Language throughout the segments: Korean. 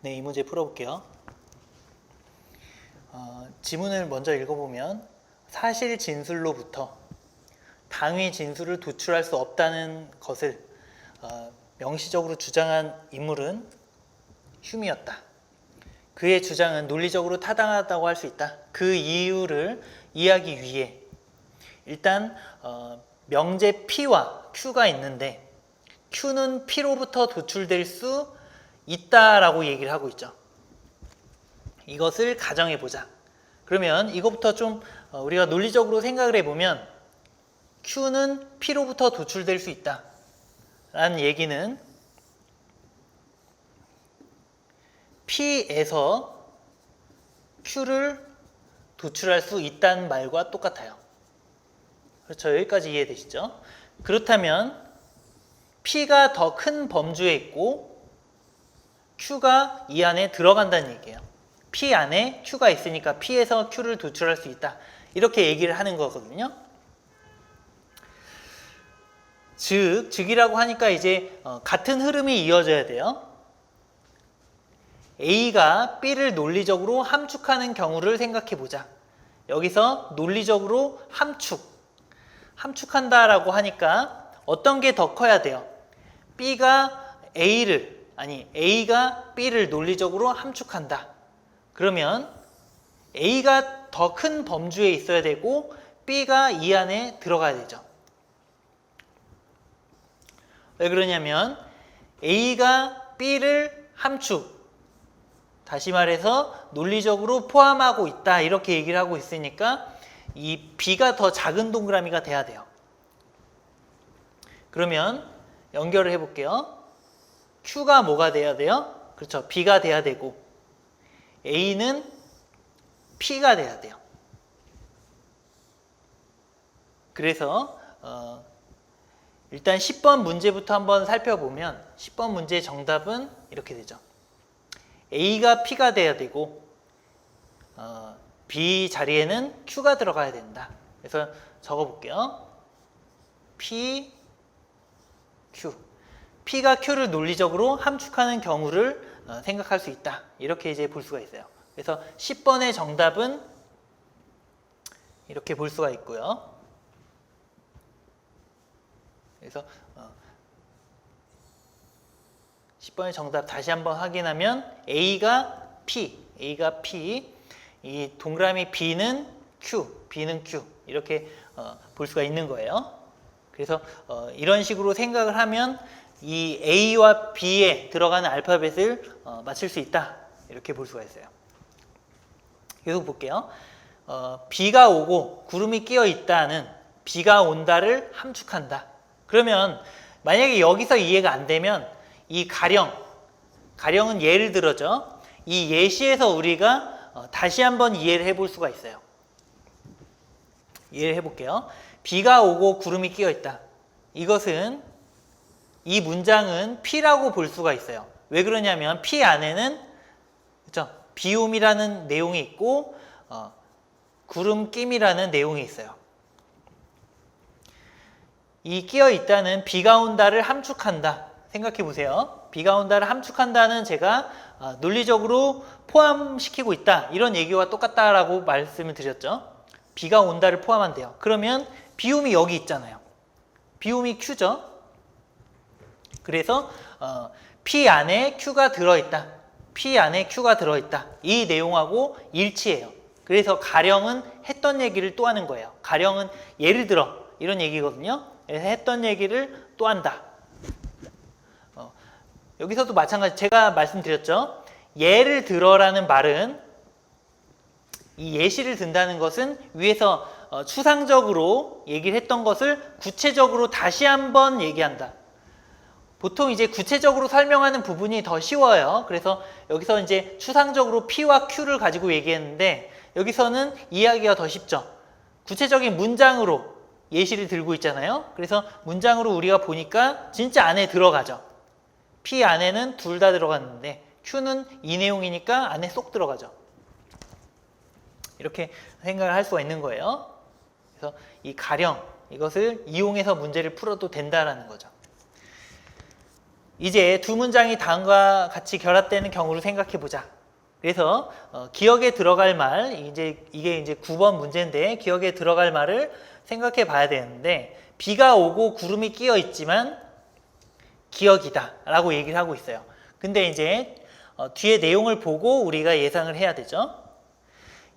네, 이 문제 풀어볼게요. 지문을 먼저 읽어보면 사실 진술로부터 당위 진술을 도출할 수 없다는 것을 명시적으로 주장한 인물은 휴미였다. 그의 주장은 논리적으로 타당하다고 할 수 있다. 그 이유를 이해하기 위해 일단 명제 P와 Q가 있는데 Q는 P로부터 도출될 수 있다라고 얘기를 하고 있죠. 이것을 가정해 보자. 그러면 이것부터 좀 우리가 논리적으로 생각을 해보면 Q는 P로부터 도출될 수 있다 라는 얘기는 P에서 Q를 도출할 수 있다는 말과 똑같아요. 그렇죠? 여기까지 이해되시죠? 그렇다면 P가 더 큰 범주에 있고 Q가 이 안에 들어간다는 얘기예요. P 안에 Q가 있으니까 P에서 Q를 도출할 수 있다. 이렇게 얘기를 하는 거거든요. 즉이라고 하니까 이제 같은 흐름이 이어져야 돼요. A가 B를 논리적으로 함축하는 경우를 생각해 보자. 여기서 논리적으로 함축한다라고 하니까 어떤 게 더 커야 돼요? A가 B를 논리적으로 함축한다. 그러면 A가 더 큰 범주에 있어야 되고 B가 이 안에 들어가야 되죠. 왜 그러냐면 A가 B를 다시 말해서 논리적으로 포함하고 있다 이렇게 얘기를 하고 있으니까 이 B가 더 작은 동그라미가 돼야 돼요. 그러면 연결을 해볼게요. Q가 뭐가 돼야 돼요? 그렇죠. B가 돼야 되고 A는 P가 돼야 돼요. 그래서 일단 10번 문제부터 한번 살펴보면 10번 문제의 정답은 이렇게 되죠. A가 P가 돼야 되고 B 자리에는 Q가 들어가야 된다. 그래서 적어볼게요. P, Q. P가 Q를 논리적으로 함축하는 경우를 생각할 수 있다. 이렇게 이제 볼 수가 있어요. 그래서 10번의 정답은 이렇게 볼 수가 있고요. 그래서 10번의 정답 다시 한번 확인하면 A가 P, 이 동그라미 B는 Q 이렇게 볼 수가 있는 거예요. 그래서 이런 식으로 생각을 하면 이 A와 B에 들어가는 알파벳을 맞출 수 있다 이렇게 볼 수가 있어요. 계속 볼게요. 비가 오고 구름이 끼어 있다는 비가 온다를 함축한다. 그러면 만약에 여기서 이해가 안 되면 이 가령은 예를 들어죠. 이 예시에서 우리가 다시 한번 이해를 해볼 수가 있어요. 이해를 해볼게요. 비가 오고 구름이 끼어 있다. 이 문장은 P라고 볼 수가 있어요. 왜 그러냐면 P 안에는 그렇죠? 비옴이라는 내용이 있고 구름김이라는 내용이 있어요. 이 끼어 있다는 비가 온다를 함축한다. 생각해 보세요. 비가 온다를 함축한다는 제가 논리적으로 포함시키고 있다. 이런 얘기와 똑같다라고 말씀을 드렸죠. 비가 온다를 포함한대요. 그러면 비옴이 여기 있잖아요. 비옴이 Q죠. 그래서 P 안에 Q가 들어있다. 이 내용하고 일치해요. 그래서 가령은 했던 얘기를 또 하는 거예요. 가령은 예를 들어 이런 얘기거든요. 그래서 했던 얘기를 또 한다. 여기서도 마찬가지 제가 말씀드렸죠. 예를 들어라는 말은 이 예시를 든다는 것은 위에서 추상적으로 얘기를 했던 것을 구체적으로 다시 한번 얘기한다. 보통 이제 구체적으로 설명하는 부분이 더 쉬워요. 그래서 여기서 이제 추상적으로 P와 Q를 가지고 얘기했는데 여기서는 이해하기가 더 쉽죠. 구체적인 문장으로 예시를 들고 있잖아요. 그래서 문장으로 우리가 보니까 진짜 안에 들어가죠. P 안에는 둘 다 들어갔는데 Q는 이 내용이니까 안에 쏙 들어가죠. 이렇게 생각을 할 수가 있는 거예요. 그래서 이 가령 이것을 이용해서 문제를 풀어도 된다라는 거죠. 이제 두 문장이 다음과 같이 결합되는 경우를 생각해 보자. 그래서 기억에 들어갈 말, 이게 이제 9번 문제인데 기억에 들어갈 말을 생각해 봐야 되는데, 비가 오고 구름이 끼어 있지만 기억이다 라고 얘기를 하고 있어요. 근데 이제 뒤에 내용을 보고 우리가 예상을 해야 되죠.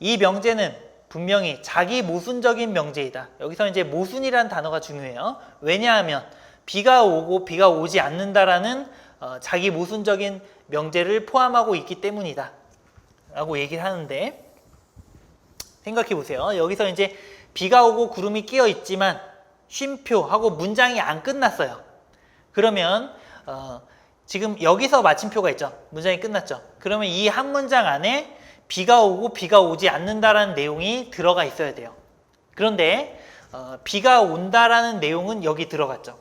이 명제는 분명히 자기 모순적인 명제이다. 여기서 이제 모순이라는 단어가 중요해요. 왜냐하면 비가 오고 비가 오지 않는다라는 자기 모순적인 명제를 포함하고 있기 때문이다 라고 얘기를 하는데, 생각해 보세요. 여기서 이제 비가 오고 구름이 끼어 있지만 쉼표 하고 문장이 안 끝났어요. 그러면 지금 여기서 마침표가 있죠. 문장이 끝났죠. 그러면 이 한 문장 안에 비가 오고 비가 오지 않는다라는 내용이 들어가 있어야 돼요. 그런데 비가 온다라는 내용은 여기 들어갔죠.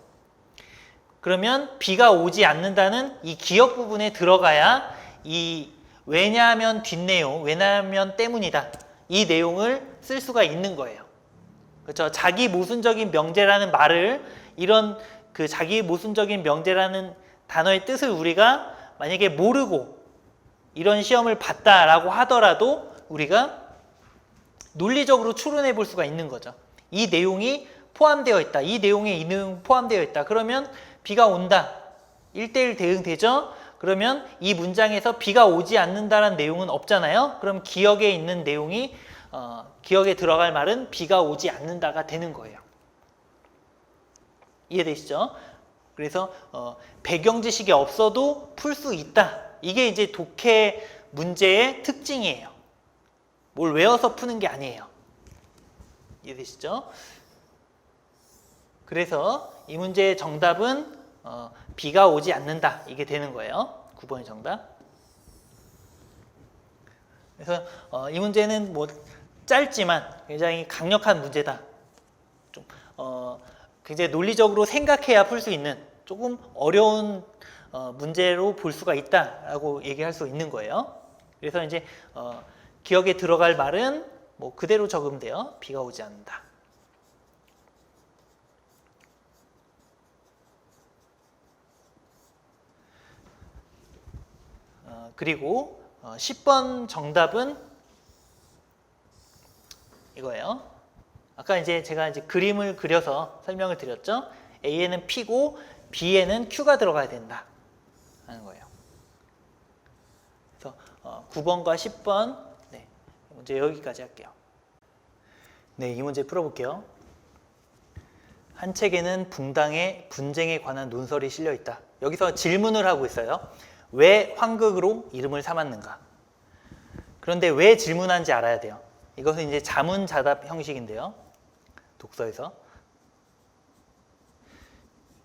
그러면 비가 오지 않는다는 이 기억 부분에 들어가야 이 왜냐하면 뒷내용, 왜냐하면 때문이다, 이 내용을 쓸 수가 있는 거예요. 그렇죠? 자기 모순적인 명제라는 말을, 이런 그 자기 모순적인 명제라는 단어의 뜻을 우리가 만약에 모르고 이런 시험을 봤다라고 하더라도 우리가 논리적으로 추론해 볼 수가 있는 거죠. 이 내용이 포함되어 있다, 이 내용에 이 내용 포함되어 있다. 그러면 비가 온다, 1:1 대응되죠? 그러면 이 문장에서 비가 오지 않는다는 내용은 없잖아요. 그럼 기억에 있는 내용이 기억에 들어갈 말은 비가 오지 않는다가 되는 거예요. 이해되시죠? 그래서 배경 지식이 없어도 풀 수 있다. 이게 이제 독해 문제의 특징이에요. 뭘 외워서 푸는 게 아니에요. 이해되시죠? 그래서 이 문제의 정답은 비가 오지 않는다, 이게 되는 거예요. 9번의 정답. 그래서 이 문제는 뭐 짧지만 굉장히 강력한 문제다. 좀 굉장히 논리적으로 생각해야 풀 수 있는 조금 어려운 문제로 볼 수가 있다라고 얘기할 수 있는 거예요. 그래서 이제 기억에 들어갈 말은 뭐 그대로 적으면 돼요. 비가 오지 않는다. 그리고 10번 정답은 이거예요. 아까 이제 제가 이제 그림을 그려서 설명을 드렸죠. A에는 P고 B에는 Q가 들어가야 된다 하는 거예요. 그래서 9번과 10번 네, 문제 여기까지 할게요. 네, 이 문제 풀어볼게요. 한 책에는 붕당의 분쟁에 관한 논설이 실려 있다. 여기서 질문을 하고 있어요. 왜 환극으로 이름을 삼았는가? 그런데 왜 질문한지 알아야 돼요. 이것은 이제 자문자답 형식인데요. 독서에서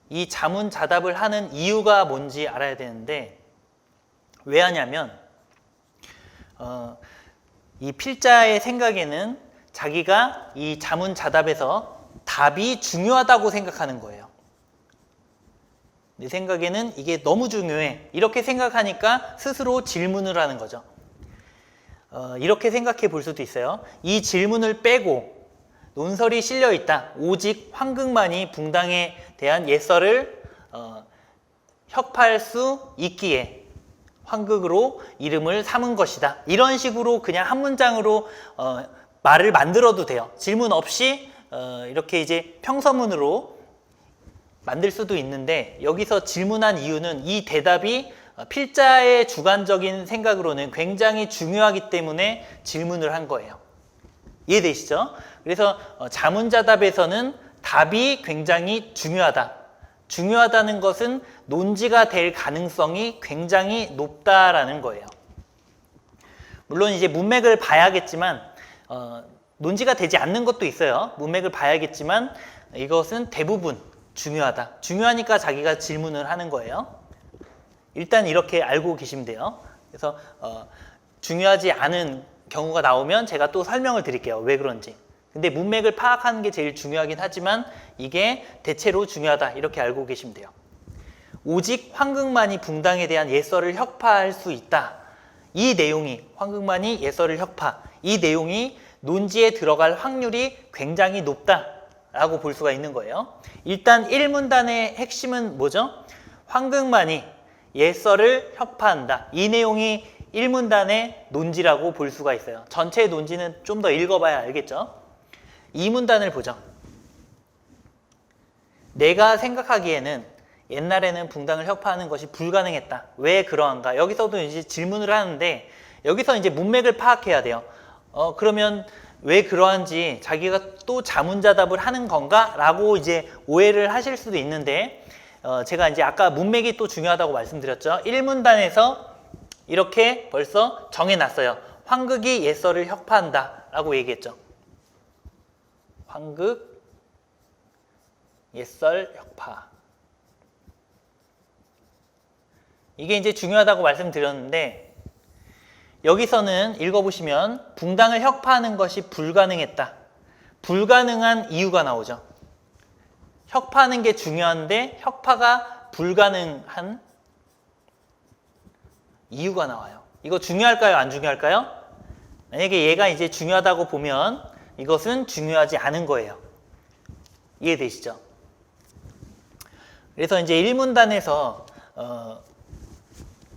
이 자문자답을 하는 이유가 뭔지 알아야 되는데, 왜 하냐면 이 필자의 생각에는 자기가 이 자문자답에서 답이 중요하다고 생각하는 거예요. 내 생각에는 이게 너무 중요해, 이렇게 생각하니까 스스로 질문을 하는 거죠. 이렇게 생각해 볼 수도 있어요. 이 질문을 빼고 논설이 실려 있다, 오직 환극만이 붕당에 대한 예설을 협파할 수 있기에 환극으로 이름을 삼은 것이다, 이런 식으로 그냥 한 문장으로 말을 만들어도 돼요. 질문 없이 이렇게 이제 평서문으로 만들 수도 있는데, 여기서 질문한 이유는 이 대답이 필자의 주관적인 생각으로는 굉장히 중요하기 때문에 질문을 한 거예요. 이해되시죠? 그래서 자문자답에서는 답이 굉장히 중요하다. 중요하다는 것은 논지가 될 가능성이 굉장히 높다라는 거예요. 물론 이제 문맥을 봐야겠지만 논지가 되지 않는 것도 있어요. 문맥을 봐야겠지만 이것은 대부분 중요하다. 중요하니까 자기가 질문을 하는 거예요. 일단 이렇게 알고 계시면 돼요. 그래서 중요하지 않은 경우가 나오면 제가 또 설명을 드릴게요. 왜 그런지. 근데 문맥을 파악하는 게 제일 중요하긴 하지만 이게 대체로 중요하다, 이렇게 알고 계시면 돼요. 오직 환극만이 붕당에 대한 예설을 협파할 수 있다. 이 내용이, 환극만이 예설을 협파, 이 내용이 논지에 들어갈 확률이 굉장히 높다라고 볼 수가 있는 거예요. 일단 1문단의 핵심은 뭐죠? 환극만이 예서를 협파한다. 이 내용이 1문단의 논지라고 볼 수가 있어요. 전체의 논지는 좀 더 읽어봐야 알겠죠? 2문단을 보죠. 내가 생각하기에는 옛날에는 붕당을 협파하는 것이 불가능했다. 왜 그러한가? 여기서도 이제 질문을 하는데 여기서 이제 문맥을 파악해야 돼요. 그러면 왜 그러한지 자기가 또 자문자답을 하는 건가? 라고 이제 오해를 하실 수도 있는데 제가 이제 아까 문맥이 또 중요하다고 말씀드렸죠. 1문단에서 이렇게 벌써 정해놨어요. 황극이 예서를 협파한다 라고 얘기했죠. 황극, 예설, 협파. 이게 이제 중요하다고 말씀드렸는데 여기서는 읽어보시면 붕당을 협파하는 것이 불가능했다. 불가능한 이유가 나오죠. 협파하는 게 중요한데 협파가 불가능한 이유가 나와요. 이거 중요할까요? 안 중요할까요? 만약에 얘가 이제 중요하다고 보면 이것은 중요하지 않은 거예요. 이해되시죠? 그래서 이제 1문단에서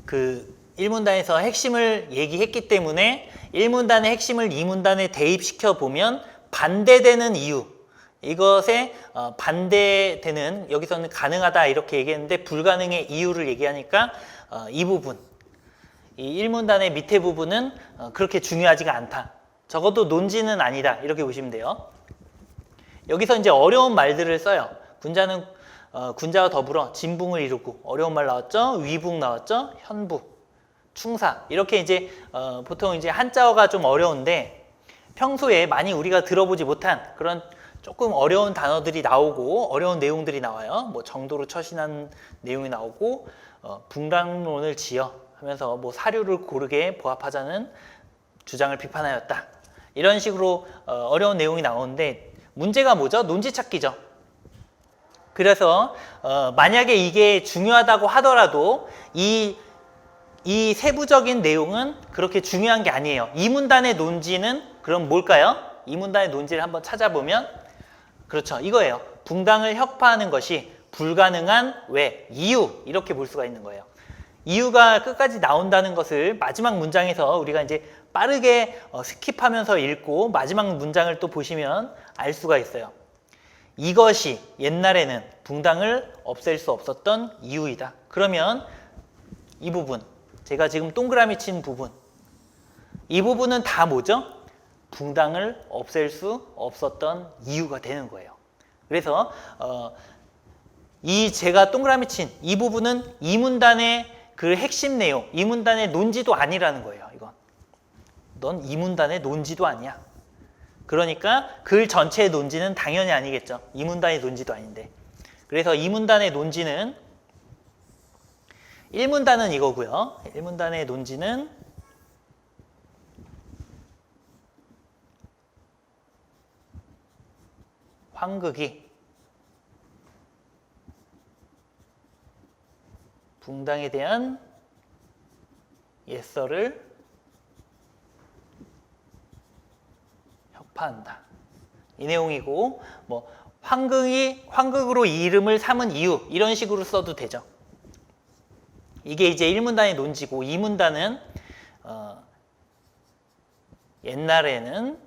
그 1문단에서 핵심을 얘기했기 때문에 1문단의 핵심을 2문단에 대입시켜 보면 반대되는 이유, 이것에 반대되는, 여기서는 가능하다 이렇게 얘기했는데 불가능의 이유를 얘기하니까 이 부분, 이 1문단의 밑에 부분은 그렇게 중요하지가 않다. 적어도 논지는 아니다 이렇게 보시면 돼요. 여기서 이제 어려운 말들을 써요. 군자는 군자와 더불어 진붕을 이루고, 어려운 말 나왔죠? 위붕 나왔죠? 현부, 충사. 이렇게 이제 보통 이제 한자어가 좀 어려운데 평소에 많이 우리가 들어보지 못한 그런 조금 어려운 단어들이 나오고 어려운 내용들이 나와요. 뭐 정도로 처신한 내용이 나오고 붕당론을 지어 하면서 뭐 사료를 고르게 보합하자는 주장을 비판하였다. 이런 식으로 어려운 내용이 나오는데 문제가 뭐죠? 논지 찾기죠. 그래서 만약에 이게 중요하다고 하더라도 이 세부적인 내용은 그렇게 중요한 게 아니에요. 이 문단의 논지는 그럼 뭘까요? 이 문단의 논지를 한번 찾아보면 그렇죠. 이거예요. 붕당을 협파하는 것이 불가능한 왜? 이유. 이렇게 볼 수가 있는 거예요. 이유가 끝까지 나온다는 것을 마지막 문장에서 우리가 이제 빠르게 스킵하면서 읽고 마지막 문장을 또 보시면 알 수가 있어요. 이것이 옛날에는 붕당을 없앨 수 없었던 이유이다. 그러면 이 부분, 제가 지금 동그라미 친 부분, 이 부분은 다 뭐죠? 붕당을 없앨 수 없었던 이유가 되는 거예요. 그래서 이 제가 동그라미 친 이 부분은 이 문단의 그 핵심 내용, 이 문단의 논지도 아니라는 거예요. 이건 넌 이 문단의 논지도 아니야. 그러니까 글 전체의 논지는 당연히 아니겠죠. 이 문단의 논지도 아닌데. 그래서 이 문단의 논지는 1문단은 이거고요. 1문단의 논지는 황극이 붕당에 대한 예서를 협파한다. 이 내용이고, 뭐 황극으로 이 이름을 삼은 이유, 이런 식으로 써도 되죠. 이게 이제 1문단의 논지고, 2문단은 옛날에는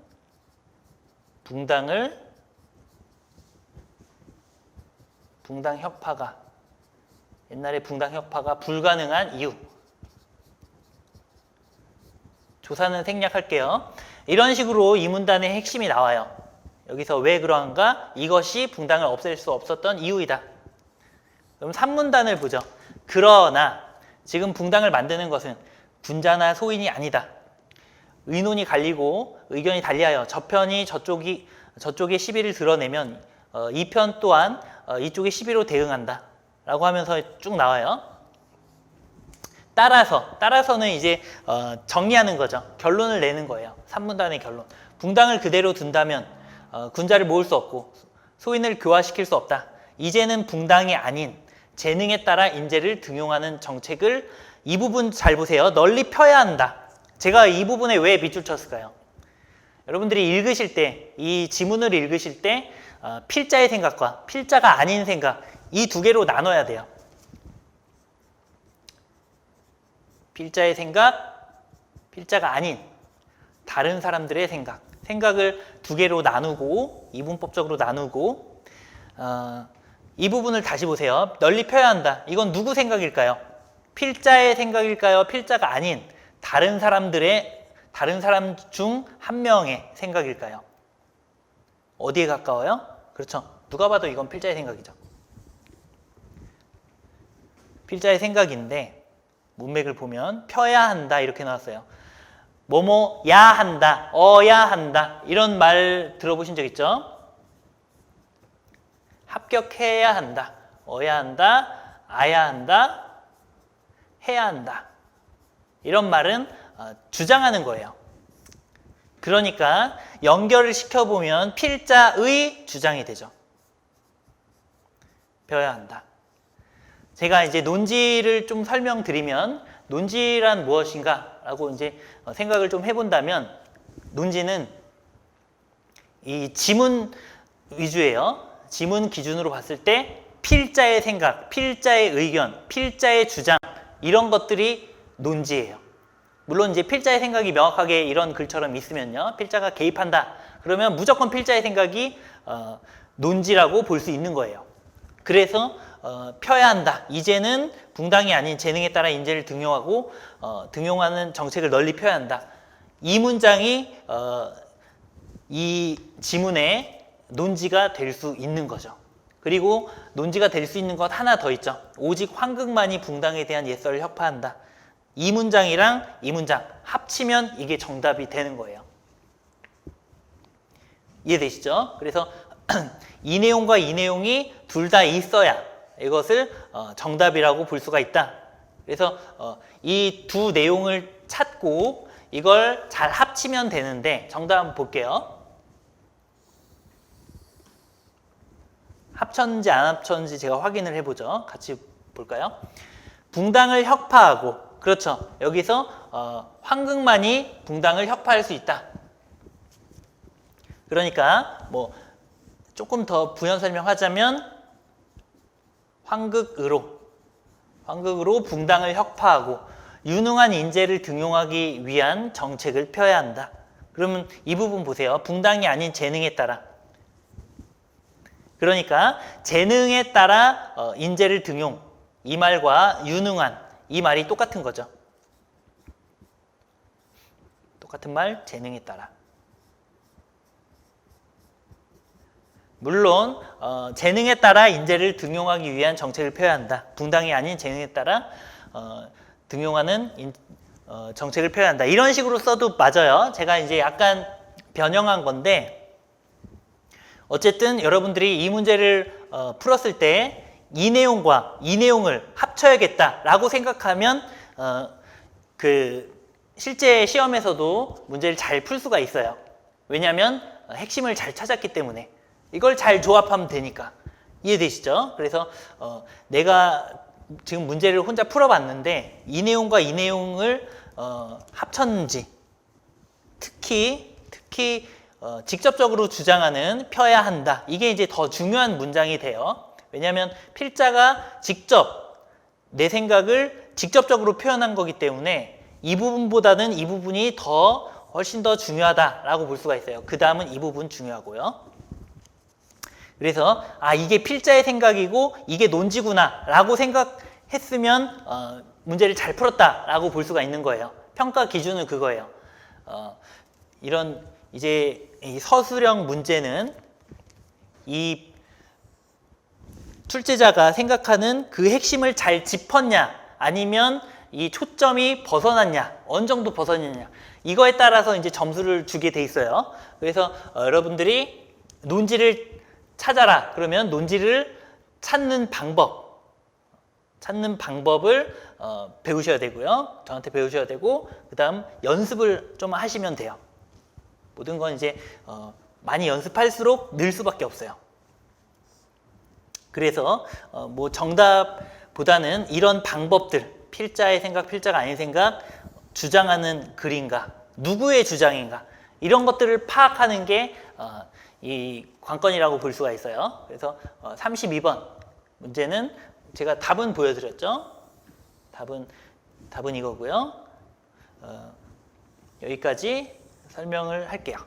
옛날에 붕당 협파가 불가능한 이유. 조사는 생략할게요. 이런 식으로 이 문단의 핵심이 나와요. 여기서 왜 그러한가? 이것이 붕당을 없앨 수 없었던 이유이다. 그럼 3문단을 보죠. 그러나 지금 붕당을 만드는 것은 군자나 소인이 아니다. 의논이 갈리고 의견이 달리하여 저편이 저쪽의 시비를 드러내면 이 편 또한 이쪽의 시비로 대응한다 라고 하면서 쭉 나와요. 따라서는 이제 정리하는 거죠. 결론을 내는 거예요. 3문단의 결론. 붕당을 그대로 둔다면 군자를 모을 수 없고 소인을 교화시킬 수 없다. 이제는 붕당이 아닌 재능에 따라 인재를 등용하는 정책을, 이 부분 잘 보세요. 널리 펴야 한다. 제가 이 부분에 왜 밑줄 쳤을까요? 여러분들이 읽으실 때, 이 지문을 읽으실 때 필자의 생각과 필자가 아닌 생각, 이 두 개로 나눠야 돼요. 필자의 생각, 필자가 아닌 다른 사람들의 생각. 생각을 두 개로 나누고 이분법적으로 나누고 이 부분을 다시 보세요. 널리 펴야 한다. 이건 누구 생각일까요? 필자의 생각일까요? 필자가 아닌 다른 사람 중 한 명의 생각일까요? 어디에 가까워요? 그렇죠. 누가 봐도 이건 필자의 생각이죠. 필자의 생각인데 문맥을 보면 펴야 한다 이렇게 나왔어요. 뭐뭐야 한다, 어야 한다 이런 말 들어보신 적 있죠? 합격해야 한다, 어야 한다, 아야 한다, 해야 한다 이런 말은 주장하는 거예요. 그러니까 연결을 시켜보면 필자의 주장이 되죠. 펴야 한다. 제가 이제 논지를 좀 설명드리면 논지란 무엇인가 라고 이제 생각을 좀 해본다면 논지는 이 지문 위주예요. 지문 기준으로 봤을 때 필자의 생각, 필자의 의견, 필자의 주장 이런 것들이 논지예요. 물론 이제 필자의 생각이 명확하게 이런 글처럼 있으면요. 필자가 개입한다. 그러면 무조건 필자의 생각이 논지라고 볼 수 있는 거예요. 그래서 펴야 한다. 이제는 붕당이 아닌 재능에 따라 인재를 등용하고 등용하는 정책을 널리 펴야 한다. 이 문장이 이 지문의 논지가 될 수 있는 거죠. 그리고 논지가 될 수 있는 것 하나 더 있죠. 오직 황극만이 붕당에 대한 예설을 혁파한다. 이 문장이랑 이 문장 합치면 이게 정답이 되는 거예요. 이해되시죠? 그래서 이 내용과 이 내용이 둘 다 있어야 이것을 정답이라고 볼 수가 있다. 그래서 이 두 내용을 찾고 이걸 잘 합치면 되는데 정답 한번 볼게요. 합쳤는지 안 합쳤는지 제가 확인을 해보죠. 같이 볼까요? 붕당을 혁파하고 그렇죠. 여기서 황극만이 붕당을 혁파할 수 있다. 그러니까 뭐 조금 더 부연 설명하자면 황극으로 붕당을 혁파하고 유능한 인재를 등용하기 위한 정책을 펴야 한다. 그러면 이 부분 보세요. 붕당이 아닌 재능에 따라. 그러니까 재능에 따라 인재를 등용. 이 말과 유능한 이 말이 똑같은 거죠. 똑같은 말, 재능에 따라. 물론 재능에 따라 인재를 등용하기 위한 정책을 펴야 한다. 붕당이 아닌 재능에 따라 등용하는 정책을 펴야 한다. 이런 식으로 써도 맞아요. 제가 이제 약간 변형한 건데 어쨌든 여러분들이 이 문제를 풀었을 때 이 내용과 이 내용을 합쳐야겠다라고 생각하면 실제 시험에서도 문제를 잘 풀 수가 있어요. 왜냐하면 핵심을 잘 찾았기 때문에 이걸 잘 조합하면 되니까. 이해되시죠? 그래서 내가 지금 문제를 혼자 풀어봤는데 이 내용과 이 내용을 합쳤는지 특히 직접적으로 주장하는 펴야 한다. 이게 이제 더 중요한 문장이 돼요. 왜냐하면 필자가 직접 내 생각을 직접적으로 표현한 거기 때문에 이 부분보다는 이 부분이 훨씬 더 중요하다라고 볼 수가 있어요. 그 다음은 이 부분 중요하고요. 그래서 이게 필자의 생각이고 이게 논지구나 라고 생각했으면 문제를 잘 풀었다라고 볼 수가 있는 거예요. 평가 기준은 그거예요. 이런 이제 이 서술형 문제는 이 출제자가 생각하는 그 핵심을 잘 짚었냐 아니면 이 초점이 벗어났냐 어느 정도 벗어났냐 이거에 따라서 이제 점수를 주게 돼 있어요. 그래서 여러분들이 논지를 찾아라 그러면 논지를 찾는 방법을 배우셔야 되고요. 저한테 배우셔야 되고 그 다음 연습을 좀 하시면 돼요. 모든 건 이제 많이 연습할수록 늘 수밖에 없어요. 그래서 뭐 정답보다는 이런 방법들 필자의 생각, 필자가 아닌 생각 주장하는 글인가 누구의 주장인가 이런 것들을 파악하는 게 이 관건이라고 볼 수가 있어요. 그래서 32번 문제는 제가 답은 보여드렸죠. 답은 답은 이거고요. 여기까지 설명을 할게요.